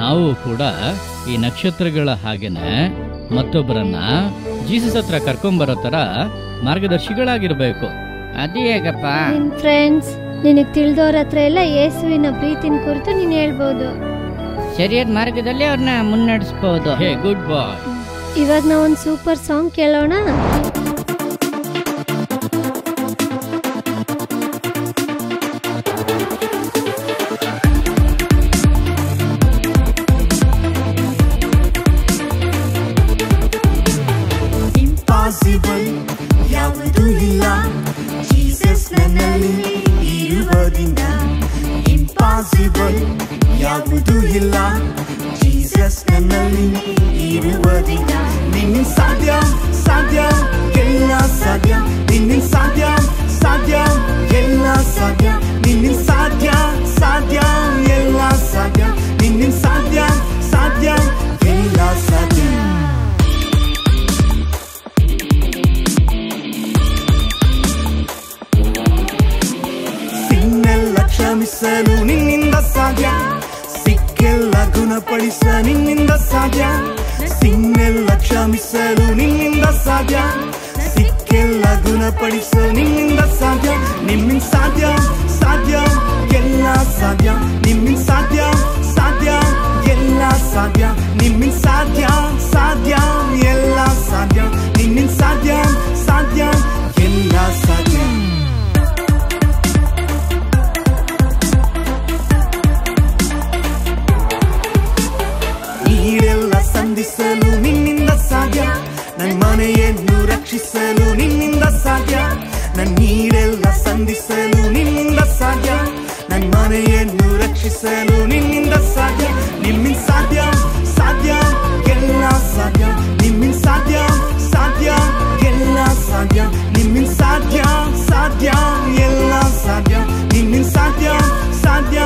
ನಾವು ಕೂಡ ಈ ನಕ್ಷತ್ರಗಳ ಹಾಗೇನೆ ಮತ್ತೊಬ್ಬರನ್ನ ಜೀಸಸ್ ಹತ್ರ ಕರ್ಕೊಂಬರೋ ತರ ಮಾರ್ಗದರ್ಶಿಗಳಾಗಿರ್ಬೇಕು. ಅದು ಹೇಗಪ್ಪ? ನಿನ್ ಫ್ರೆಂಡ್ಸ್, ನಿನಗ್ ತಿಳಿದವ್ರ ಹತ್ರ ಎಲ್ಲ ಯೇಸುವಿನ ಪ್ರೀತಿನ ಕುರಿತು ನೀನ್ ಹೇಳ್ಬೋದು. ಸರಿಯಾದ ಮಾರ್ಗದಲ್ಲಿ ಅವ್ರನ್ನ ಮುನ್ನಡೆಸಬಹುದು. ಹೇ ಗುಡ್ ಬಾಯ್. ಇವಾಗ ನಾವು ಒಂದು ಸೂಪರ್ ಸಾಂಗ್ ಕೇಳೋಣ. Impossible, ಯಾವುದು ಇಲ್ಲ ಜೀಸಸ್ ನನ್ನಲ್ಲಿ ಇರುವುದರಿಂದ. Impossible ಇಲ್ಲ ಜೀಸಸ್ ನನ್ನಲ್ಲಿ ಇರುವುದಿಲ್ಲ ನಿನ್ನ ಸಾಧ್ಯ ಸಾಧ್ಯ ಎಲ್ಲ ಸಾಧ್ಯ ನಿನ್ನ ಸಾಧ್ಯ ಸಾಧ್ಯ ಎಲ್ಲ ಸಾಧ್ಯ ನಿನ್ನ ಸಾಧ್ಯ ಸಾಧ್ಯ ಎಲ್ಲ ಸಾಧ್ಯ ನಿನ್ನ ಸಾಧ್ಯ ಸಾಧ್ಯ ಎಲ್ಲ ಸಾಧ್ಯ ಸಿನ್ನೆಲ್ಲ ಕ್ಷಮಿಸಲು ನಿನ್ನಿಂದ ಸಾಧ್ಯ ಸಿಕ್ಕೆಲ್ಲ ಗುಣಪಡಿಸ ನಿನ್ನಿಂದ ಸಾಧ್ಯ ಸಿನ್ನೆಲ್ಲ ಕ್ಷಮಿಸಲು ನಿನ್ನಿಂದ ಸಾಧ್ಯ ಸಿಕ್ಕೆಲ್ಲ ಗುಣಪಡಿಸ ನಿನ್ನಿಂದ ಸಾಧ್ಯ ನಿಮ್ಮಿಂದ ಸಾಧ್ಯ ಸಾಧ್ಯ ಎಲ್ಲ ಸಾಧ್ಯ ನಿಮ್ಮಿಂದ ಸಾಧ್ಯ ಸಾಧ್ಯ ಎಲ್ಲ ಸಾಧ್ಯ ನಿಮ್ಮಿಂದ ಸಾಧ್ಯ ಸಾಧ್ಯ ಎಲ್ಲ ಸಾಧ್ಯ ನಿನ್ನಿಂದ ಸಾಧ್ಯ ಸಾಧ್ಯ ಎಲ್ಲ ಸಾಧ್ಯ ನೀರೆಲ್ಲ ಸಂಧಿಸಲು ನಿನ್ನಿಂದ ಸಾಧ್ಯ ನನ್ನ ಮನೆಯನ್ನು ರಕ್ಷಿಸಲು ನಿನ್ನಿಂದ ಸಾಧ್ಯ ನನ್ನ ನೀರೆಲ್ಲ ಸಂಧಿಸಲು ನಿನ್ನಿಂದ ಸಾಧ್ಯ ನನ್ನ ಮನೆಯನ್ನು ರಕ್ಷಿಸಲು ನಿನ್ನಿಂದ ಸಾಧ್ಯ ನಿಮ್ಮಿಂದ ಸಾಧ್ಯ ಸಾಧ್ಯ ಎಲ್ಲ ಸಾಧ್ಯ ನಿಮ್ಮಿಂದ ಸಾಧ್ಯ ಸಾಧ್ಯ ಎಲ್ಲ ಸಾಧ್ಯ ನಿಮ್ಮಿಂದ ಸಾಧ್ಯ ಸಾಧ್ಯ ಎಲ್ಲ ಸಾಧ್ಯ ನಿಮ್ಮಿಂದ ಸಾಧ್ಯ ಸಾಧ್ಯ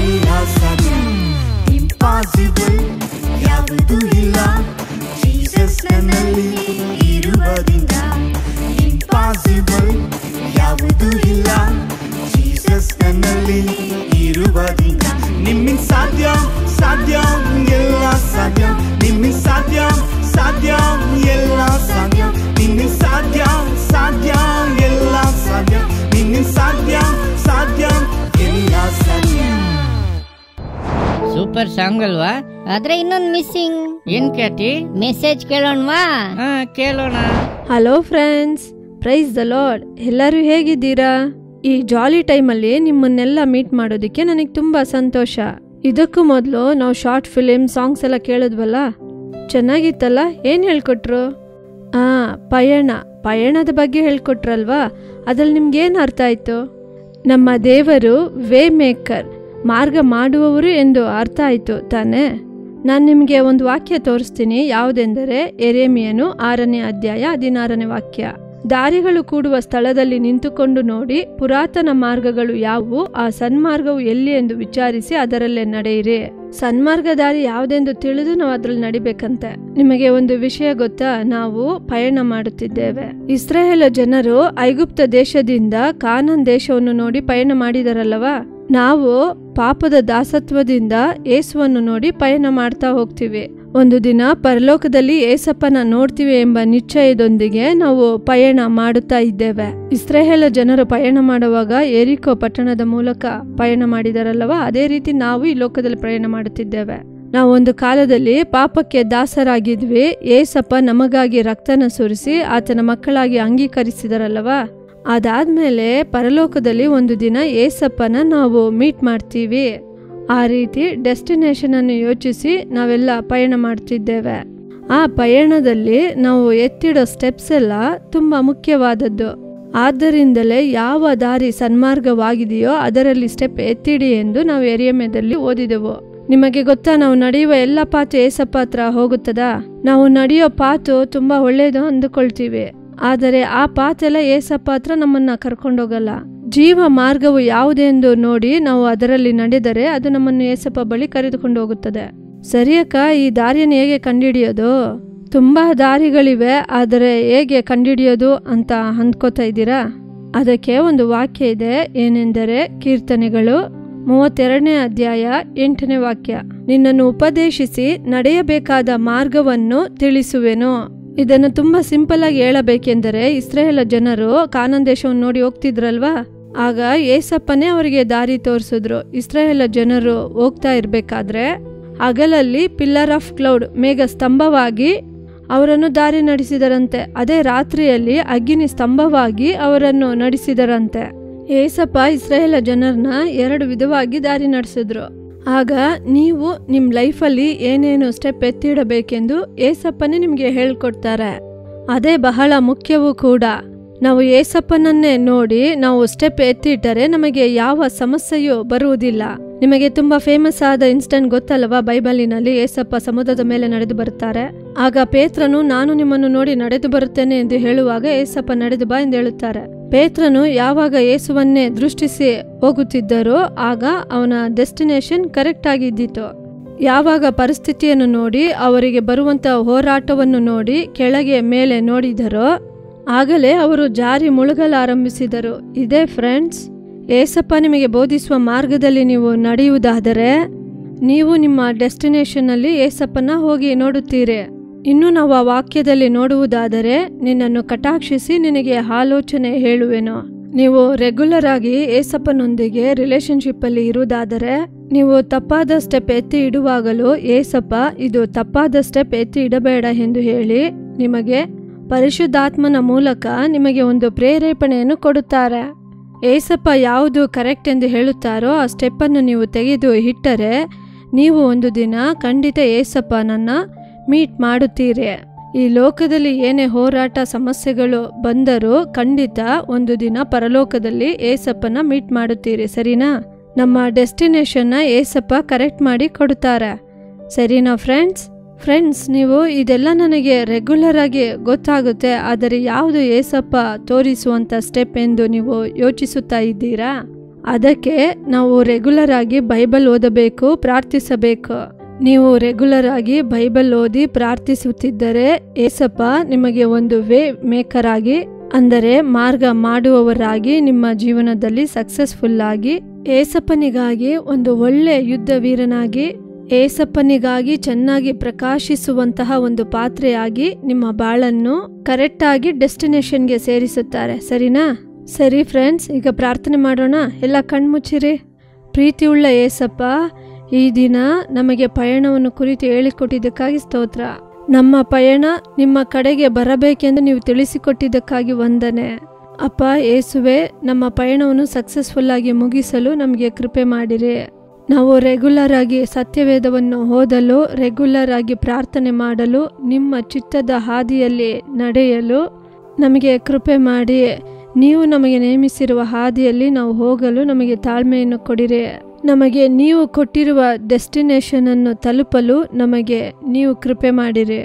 ಎಲ್ಲ ಸಾಧ್ಯ ಇಂಪಾಸಿಬಲ್ ಯಾವುದು ಇಲ್ಲ ಜೀಸಸ್ ನನ್ನಲ್ಲಿ ಇರುವುದಿಲ್ಲ ಇಂಪಾಸಿಬಲ್ ಯಾವುದು ಇಲ್ಲ ಜೀಸಸ್ ನನ್ನಲ್ಲಿ ಇರುವುದಿಲ್ಲ ನಿಮ್ಮಿಂದ ಸಾಧ್ಯ ಸಾಧ್ಯ ಎಲ್ಲ ಸಾಧ್ಯ ನಿಮ್ಮಿಂದ ಸಾಧ್ಯ ಸಾಧ್ಯ ಎಲ್ಲ ಸಾಧ್ಯ ನಿಮ್ಮಿಂದ ಸಾಧ್ಯ ಸಾಧ್ಯ ಎಲ್ಲ ಸಾಧ್ಯ ನಿಮ್ಮಿಂದ ಸಾಧ್ಯ ಸಾಧ್ಯ ಎಲ್ಲ ಸಾಧ್ಯ ಸೂಪರ್ ಸಾಂಗ್ ಅಲ್ವಾ? ಆದ್ರೆ ಇನ್ನೊಂದು ಮಿಸ್ಸಿಂಗ್. ಏನ್ ಕ್ಯಾತಿ? ಮೆಸೇಜ್ ಕೇಳೋಣವಾ? ಕೇಳೋಣ. Hello friends, praise the lord. ಎಲ್ಲರೂ ಹೇಗಿದ್ದೀರಾ? ಈ ಜಾಲಿ ಟೈಮಲ್ಲಿ ನಿಮ್ಮನ್ನೆಲ್ಲ ಮೀಟ್ ಮಾಡೋದಕ್ಕೆ ನನಗೆ ತುಂಬ ಸಂತೋಷ. ಇದಕ್ಕೂ ಮೊದಲು ನಾವು ಶಾರ್ಟ್ ಫಿಲಿಮ್ ಸಾಂಗ್ಸ್ ಎಲ್ಲ ಕೇಳಿದ್ವಲ್ಲ, ಚೆನ್ನಾಗಿತ್ತಲ್ಲ? ಏನು ಹೇಳ್ಕೊಟ್ರು? ಪಯಣದ ಬಗ್ಗೆ ಹೇಳ್ಕೊಟ್ರಲ್ವಾ? ಅದ್ರಲ್ಲಿ ನಿಮ್ಗೇನು ಅರ್ಥ ಆಯಿತು? ನಮ್ಮ ದೇವರು ವೇ ಮೇಕರ್, ಮಾರ್ಗ ಮಾಡುವವರು ಎಂದು ಅರ್ಥ ಆಯಿತು ತಾನೇ? ನಾನು ನಿಮಗೆ ಒಂದು ವಾಕ್ಯ ತೋರಿಸ್ತೀನಿ. ಯಾವುದೆಂದರೆ ಯೆರೆಮೀಯನು 6ನೇ ಅಧ್ಯಾಯ 16ನೇ ವಾಕ್ಯ. ದಾರಿಗಳು ಕೂಡುವ ಸ್ಥಳದಲ್ಲಿ ನಿಂತುಕೊಂಡು ನೋಡಿ, ಪುರಾತನ ಮಾರ್ಗಗಳು ಯಾವುವು, ಆ ಸನ್ಮಾರ್ಗವು ಎಲ್ಲಿ ಎಂದು ವಿಚಾರಿಸಿ ಅದರಲ್ಲೇ ನಡೆಯಿರಿ. ಸನ್ಮಾರ್ಗ ದಾರಿ ಯಾವುದೆಂದು ತಿಳಿದು ನಾವು ಅದ್ರಲ್ಲಿ ನಡಿಬೇಕಂತೆ. ನಿಮಗೆ ಒಂದು ವಿಷಯ ಗೊತ್ತಾ? ನಾವು ಪಯಣ ಮಾಡುತ್ತಿದ್ದೇವೆ. ಇಸ್ರಾಯೇಲ್ ಜನರು ಐಗುಪ್ತ ದೇಶದಿಂದ ಕಾನಾನ್ ದೇಶವನ್ನು ನೋಡಿ ಪಯಣ ಮಾಡಿದರಲ್ಲವಾ? ನಾವು ಪಾಪದ ದಾಸತ್ವದಿಂದ ಯೇಸುವನ್ನು ನೋಡಿ ಪಯಣ ಮಾಡ್ತಾ ಹೋಗ್ತೀವಿ. ಒಂದು ದಿನ ಪರಲೋಕದಲ್ಲಿ ಯೇಸಪ್ಪನ ನೋಡ್ತೀವಿ ಎಂಬ ನಿಶ್ಚಯದೊಂದಿಗೆ ನಾವು ಪಯಣ ಮಾಡುತ್ತಾ ಇದ್ದೇವೆ. ಇಸ್ರಾಯೇಲ್ ಜನರು ಪಯಣ ಮಾಡುವಾಗ ಯೆರಿಕೋ ಪಟ್ಟಣದ ಮೂಲಕ ಪಯಣ ಮಾಡಿದರಲ್ಲವಾ? ಅದೇ ರೀತಿ ನಾವು ಈ ಲೋಕದಲ್ಲಿ ಪ್ರಯಾಣ ಮಾಡುತ್ತಿದ್ದೇವೆ. ನಾವು ಒಂದು ಕಾಲದಲ್ಲಿ ಪಾಪಕ್ಕೆ ದಾಸರಾಗಿದ್ವಿ. ಯೇಸಪ್ಪ ನಮಗಾಗಿ ರಕ್ತನ ಸುರಿಸಿ ಆತನ ಮಕ್ಕಳಾಗಿ ಅಂಗೀಕರಿಸಿದರಲ್ಲವಾ? ಅದಾದ್ಮೇಲೆ ಪರಲೋಕದಲ್ಲಿ ಒಂದು ದಿನ ಯೇಸಪ್ಪನ ನಾವು ಮೀಟ್ ಮಾಡ್ತೀವಿ. ಆ ರೀತಿ ಡೆಸ್ಟಿನೇಷನ್ ಅನ್ನು ಯೋಚಿಸಿ ನಾವೆಲ್ಲ ಪಯಣ ಮಾಡ್ತಿದ್ದೇವೆ. ಆ ಪಯಣದಲ್ಲಿ ನಾವು ಎತ್ತಿಡೋ ಸ್ಟೆಪ್ಸ್ ಎಲ್ಲ ತುಂಬ ಮುಖ್ಯವಾದದ್ದು. ಆದ್ದರಿಂದಲೇ ಯಾವ ದಾರಿ ಸನ್ಮಾರ್ಗವಾಗಿದೆಯೋ ಅದರಲ್ಲಿ ಸ್ಟೆಪ್ ಎತ್ತಿಡಿ ಎಂದು ನಾವು ಯೆರೆಮೀಯದಲ್ಲಿ ಓದಿದೆವು. ನಿಮಗೆ ಗೊತ್ತಾ, ನಾವು ನಡೆಯುವ ಎಲ್ಲ ಪಾತು ಯೇಸಪ್ಪ ಹತ್ರ ಹೋಗುತ್ತದಾ? ನಾವು ನಡೆಯೋ ಪಾತು ತುಂಬ ಒಳ್ಳೆಯದು ಅಂದುಕೊಳ್ತೀವಿ, ಆದರೆ ಆ ಪಾತೆಲ್ಲ ಯೇಸಪ್ಪ ಹತ್ರ ನಮ್ಮನ್ನ ಕರ್ಕೊಂಡೋಗಲ್ಲ. ಜೀವ ಮಾರ್ಗವು ಯಾವುದೆಂದು ನೋಡಿ ನಾವು ಅದರಲ್ಲಿ ನಡೆದರೆ ಅದು ನಮ್ಮನ್ನು ಯೇಸಪ್ಪ ಬಳಿ ಕರೆದುಕೊಂಡು ಹೋಗುತ್ತದೆ. ಸರಿಯಕ್ಕ, ಈ ದಾರಿಯನ್ನು ಹೇಗೆ ಕಂಡುಹಿಡಿಯೋದು? ತುಂಬಾ ದಾರಿಗಳಿವೆ, ಆದರೆ ಹೇಗೆ ಕಂಡುಹಿಡಿಯೋದು ಅಂತ ಅಂದ್ಕೋತಾ ಇದ್ದೀರಾ? ಅದಕ್ಕೆ ಒಂದು ವಾಕ್ಯ ಇದೆ. ಏನೆಂದರೆ ಕೀರ್ತನೆಗಳು 32ನೇ ಅಧ್ಯಾಯ 8ನೇ ವಾಕ್ಯ. ನಿನ್ನನ್ನು ಉಪದೇಶಿಸಿ ನಡೆಯಬೇಕಾದ ಮಾರ್ಗವನ್ನು ತಿಳಿಸುವೆನು. ಇದನ್ನು ತುಂಬಾ ಸಿಂಪಲ್ ಆಗಿ ಹೇಳಬೇಕೆಂದರೆ, ಇಸ್ರಾಯೇಲ್ ಜನರು ಕಾನಾನ್ ದೇಶವನ್ನು ನೋಡಿ ಹೋಗ್ತಿದ್ರಲ್ವಾ? ಆಗ ಯೇಸಪ್ಪನೇ ಅವರಿಗೆ ದಾರಿ ತೋರಿಸಿದ್ರು. ಇಸ್ರಾಯೇಲ್ ಜನರು ಹೋಗ್ತಾ ಇರ್ಬೇಕಾದ್ರೆ ಹಗಲಲ್ಲಿ ಪಿಲ್ಲರ್ ಆಫ್ ಕ್ಲೌಡ್, ಮೇಘ ಸ್ತಂಭವಾಗಿ ಅವರನ್ನು ದಾರಿ ನಡೆಸಿದರಂತೆ. ಅದೇ ರಾತ್ರಿಯಲ್ಲಿ ಅಗ್ನಿ ಸ್ತಂಭವಾಗಿ ಅವರನ್ನು ನಡೆಸಿದರಂತೆ. ಯೇಸಪ್ಪ ಇಸ್ರಾಯೇಲ್ ಜನರನ್ನ 2 ವಿಧವಾಗಿ ದಾರಿ ನಡೆಸಿದ್ರು. ಆಗ ನೀವು ನಿಮ್ಮ ಲೈಫಲ್ಲಿ ಏನೇನು ಸ್ಟೆಪ್ ಎತ್ತಿಡಬೇಕೆಂದು ಯೇಸಪ್ಪನೇ ನಿಮಗೆ ಹೇಳ್ಕೊಡ್ತಾರೆ. ಅದೇ ಬಹಳ ಮುಖ್ಯವೂ ಕೂಡ. ನಾವು ಯೇಸಪ್ಪನನ್ನೇ ನೋಡಿ ನಾವು ಸ್ಟೆಪ್ ಎತ್ತಿಟ್ಟರೆ ನಮಗೆ ಯಾವ ಸಮಸ್ಯೆಯೂ ಬರುವುದಿಲ್ಲ. ನಿಮಗೆ ತುಂಬಾ ಫೇಮಸ್ ಆದ ಇನ್ಸಿಡೆಂಟ್ ಗೊತ್ತಲ್ವಾ? ಬೈಬಲಿನಲ್ಲಿ ಏಸಪ್ಪ ಸಮುದ್ರದ ಮೇಲೆ ನಡೆದು ಬರುತ್ತಾರೆ. ಆಗ ಪೇತ್ರನು, ನಾನು ನಿಮ್ಮನ್ನು ನೋಡಿ ನಡೆದು ಬರುತ್ತೇನೆ ಎಂದು ಹೇಳುವಾಗ ಏಸಪ್ಪ ನಡೆದು ಬಾ ಎಂದು ಹೇಳುತ್ತಾರೆ. ಪೇತ್ರನು ಯಾವಾಗ ಯೇಸುವನ್ನೇ ದೃಷ್ಟಿಸಿ ಹೋಗುತ್ತಿದ್ದರೋ ಆಗ ಅವನ ಡೆಸ್ಟಿನೇಷನ್ ಕರೆಕ್ಟ್ ಆಗಿದ್ದಿತು. ಯಾವಾಗ ಪರಿಸ್ಥಿತಿಯನ್ನು ನೋಡಿ, ಅವರಿಗೆ ಬರುವಂತಹ ಹೋರಾಟವನ್ನು ನೋಡಿ ಕೆಳಗೆ ಮೇಲೆ ನೋಡಿದರೋ ಆಗಲೇ ಅವರು ಜಾರಿ ಮುಳುಗಲಾರಂಭಿಸಿದರು. ಇದೇ ಫ್ರೆಂಡ್ಸ್, ಏಸಪ್ಪ ನಿಮಗೆ ಬೋಧಿಸುವ ಮಾರ್ಗದಲ್ಲಿ ನೀವು ನಡೆಯುವುದಾದರೆ ನೀವು ನಿಮ್ಮ ಡೆಸ್ಟಿನೇಷನ್ನಲ್ಲಿ ಏಸಪ್ಪನ ಹೋಗಿ ನೋಡುತ್ತೀರಿ. ಇನ್ನು ನಾವು ಆ ವಾಕ್ಯದಲ್ಲಿ ನೋಡುವುದಾದರೆ, ನಿನ್ನನ್ನು ಕಟಾಕ್ಷಿಸಿ ನಿನಗೆ ಆಲೋಚನೆ ಹೇಳುವೆನು. ನೀವು ರೆಗ್ಯುಲರ್ ಆಗಿ ಏಸಪ್ಪನೊಂದಿಗೆ ರಿಲೇಶನ್ಶಿಪ್ ಅಲ್ಲಿ ಇರುವುದಾದರೆ, ನೀವು ತಪ್ಪಾದ ಸ್ಟೆಪ್ ಎತ್ತಿ ಇಡುವಾಗಲೂ ಏಸಪ್ಪ ಇದು ತಪ್ಪಾದ ಸ್ಟೆಪ್ ಎತ್ತಿ ಇಡಬೇಡ ಎಂದು ಹೇಳಿ ನಿಮಗೆ ಪರಿಶುದ್ಧಾತ್ಮನ ಮೂಲಕ ನಿಮಗೆ ಒಂದು ಪ್ರೇರೇಪಣೆಯನ್ನು ಕೊಡುತ್ತಾರೆ. ಏಸಪ್ಪ ಯಾವುದು ಕರೆಕ್ಟ್ ಎಂದು ಹೇಳುತ್ತಾರೋ ಆ ಸ್ಟೆಪ್ಪನ್ನು ನೀವು ತೆಗೆದು ಇಟ್ಟರೆ ನೀವು ಒಂದು ದಿನ ಖಂಡಿತ ಏಸಪ್ಪನನ್ನು ಮೀಟ್ ಮಾಡುತ್ತೀರಿ. ಈ ಲೋಕದಲ್ಲಿ ಏನೇ ಹೋರಾಟ ಸಮಸ್ಯೆಗಳು ಬಂದರೂ ಖಂಡಿತ ಒಂದು ದಿನ ಪರಲೋಕದಲ್ಲಿ ಏಸಪ್ಪನ ಮೀಟ್ ಮಾಡುತ್ತೀರಿ. ಸರಿನಾ? ನಮ್ಮ ಡೆಸ್ಟಿನೇಷನ್ನ ಏಸಪ್ಪ ಕರೆಕ್ಟ್ ಮಾಡಿ ಕೊಡುತ್ತಾರೆ. ಸರಿನಾ ಫ್ರೆಂಡ್ಸ್, ನೀವು ಇದೆಲ್ಲ ನನಗೆ ರೆಗ್ಯುಲರ್ ಆಗಿ ಗೊತ್ತಾಗುತ್ತೆ, ಆದರೆ ಯಾವುದು ಏಸಪ್ಪ ತೋರಿಸುವಂಥ ಸ್ಟೆಪ್ ಎಂದು ನೀವು ಯೋಚಿಸುತ್ತಾ ಇದ್ದೀರಾ? ಅದಕ್ಕೆ ನಾವು ರೆಗ್ಯುಲರ್ ಆಗಿ ಬೈಬಲ್ ಓದಬೇಕು, ಪ್ರಾರ್ಥಿಸಬೇಕು. ನೀವು ರೆಗ್ಯುಲರ್ ಆಗಿ ಬೈಬಲ್ ಓದಿ ಪ್ರಾರ್ಥಿಸುತ್ತಿದ್ದರೆ ಏಸಪ್ಪ ನಿಮಗೆ ಒಂದು ವೇ ಮೇಕರ್ ಆಗಿ, ಅಂದರೆ ಮಾರ್ಗ ಮಾಡುವವರಾಗಿ ನಿಮ್ಮ ಜೀವನದಲ್ಲಿ ಸಕ್ಸಸ್ಫುಲ್ ಆಗಿ, ಏಸಪ್ಪನಿಗಾಗಿ ಒಂದು ಒಳ್ಳೆ ಯುದ್ಧ ವೀರನಾಗಿ, ಏಸಪ್ಪನಿಗಾಗಿ ಚೆನ್ನಾಗಿ ಪ್ರಕಾಶಿಸುವಂತಹ ಒಂದು ಪಾತ್ರೆಯಾಗಿ ನಿಮ್ಮ ಬಾಳನ್ನು ಕರೆಕ್ಟ್ ಆಗಿ ಡೆಸ್ಟಿನೇಷನ್ಗೆ ಸೇರಿಸುತ್ತಾರೆ. ಸರಿನಾ? ಸರಿ ಫ್ರೆಂಡ್ಸ್, ಈಗ ಪ್ರಾರ್ಥನೆ ಮಾಡೋಣ. ಎಲ್ಲ ಕಣ್ಮುಚ್ಚಿರಿ. ಪ್ರೀತಿಯುಳ್ಳ ಏಸಪ್ಪ, ಈ ದಿನ ನಮಗೆ ಪಯಣವನ್ನು ಕುರಿತು ಹೇಳಿಕೊಟ್ಟಿದ್ದಕ್ಕಾಗಿ ಸ್ತೋತ್ರ. ನಮ್ಮ ಪಯಣ ನಿಮ್ಮ ಕಡೆಗೆ ಬರಬೇಕೆಂದು ನೀವು ತಿಳಿಸಿಕೊಟ್ಟಿದ್ದಕ್ಕಾಗಿ ವಂದನೆ. ಅಪ್ಪ ಯೇಸುವೆ, ನಮ್ಮ ಪಯಣವನ್ನು ಸಕ್ಸಸ್ಫುಲ್ ಆಗಿ ಮುಗಿಸಲು ನಮಗೆ ಕೃಪೆ ಮಾಡಿರಿ. ನಾವು ರೆಗ್ಯುಲರ್ ಆಗಿ ಸತ್ಯವೇದವನ್ನು ಓದಲು, ರೆಗ್ಯುಲರ್ ಆಗಿ ಪ್ರಾರ್ಥನೆ ಮಾಡಲು, ನಿಮ್ಮ ಚಿತ್ತದ ಹಾದಿಯಲ್ಲಿ ನಡೆಯಲು ನಮಗೆ ಕೃಪೆ ಮಾಡಿ. ನೀವು ನಮಗೆ ನೇಮಿಸಿರುವ ಹಾದಿಯಲ್ಲಿ ನಾವು ಹೋಗಲು ನಮಗೆ ತಾಳ್ಮೆಯನ್ನು ಕೊಡಿರಿ. ನಮಗೆ ನೀವು ಕೊಟ್ಟಿರುವ ಡೆಸ್ಟಿನೇಷನನ್ನು ತಲುಪಲು ನಮಗೆ ನೀವು ಕೃಪೆ ಮಾಡಿರಿ.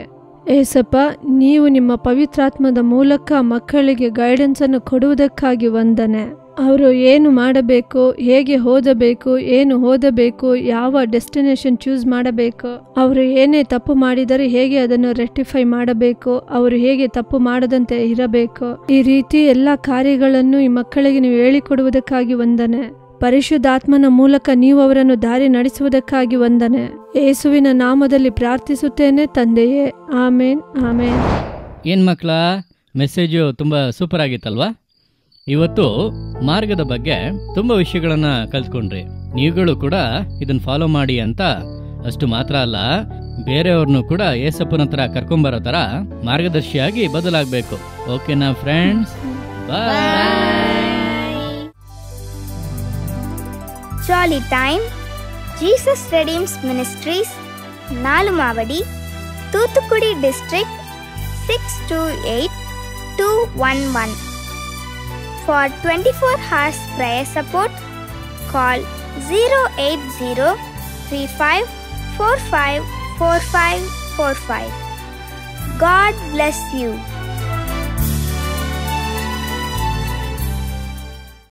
ಏಸಪ್ಪ, ನೀವು ನಿಮ್ಮ ಪವಿತ್ರಾತ್ಮದ ಮೂಲಕ ಮಕ್ಕಳಿಗೆ ಗೈಡೆನ್ಸನ್ನು ಕೊಡುವುದಕ್ಕಾಗಿ ವಂದನೆ. ಅವರು ಏನು ಮಾಡಬೇಕು, ಹೇಗೆ ಓದಬೇಕು, ಏನು ಓದಬೇಕು, ಯಾವ ಡೆಸ್ಟಿನೇಷನ್ ಚೂಸ್ ಮಾಡಬೇಕು, ಅವರು ಏನೇ ತಪ್ಪು ಮಾಡಿದರೆ ಹೇಗೆ ಅದನ್ನು ರೆಕ್ಟಿಫೈ ಮಾಡಬೇಕು, ಅವರು ಹೇಗೆ ತಪ್ಪು ಮಾಡದಂತೆ ಇರಬೇಕು, ಈ ರೀತಿ ಎಲ್ಲ ಕಾರ್ಯಗಳನ್ನು ಈ ಮಕ್ಕಳಿಗೆ ನೀವು ಹೇಳಿಕೊಡುವುದಕ್ಕಾಗಿ ವಂದನೆ. ಪರಿಶುದ್ಧಾತ್ಮನ ಮೂಲಕ ನೀವು ಅವರನ್ನು ದಾರಿ ನಡೆಸುವುದಕ್ಕಾಗಿ ವಂದನೆ. ಯೇಸುವಿನ ನಾಮದಲ್ಲಿ ಪ್ರಾರ್ಥಿಸುತ್ತೇನೆ ತಂದೆಯೇ, ಆಮೇನ್ ಆಮೇನ್. ಏನು ಮಕ್ಕಳ, ಮೆಸೇಜು ತುಂಬ ಸೂಪರ್ ಆಗಿತ್ತಲ್ವಾ? ಇವತ್ತು ಮಾರ್ಗದ ಬಗ್ಗೆ ತುಂಬ ವಿಷಯಗಳನ್ನು ಕಲ್ತ್ಕೊಂಡ್ರಿ. ನೀವುಗಳು ಕೂಡ ಇದನ್ನು ಫಾಲೋ ಮಾಡಿ ಅಂತ ಅಷ್ಟು ಮಾತ್ರ ಅಲ್ಲ, ಬೇರೆಯವ್ರನ್ನು ಕೂಡ ಏಸಪ್ಪನ ಹತ್ರ ಕರ್ಕೊಂಬರೋ ಥರ ಮಾರ್ಗದರ್ಶಿಯಾಗಿ ಬದಲಾಗಬೇಕು. ಓಕೆನಾ friends? Bye. Jolly time. Jesus Redeems Ministries, Nalumavadi, Thuthukudi District, 628211. For 24 hours prayer support, call 08035454545. God bless you.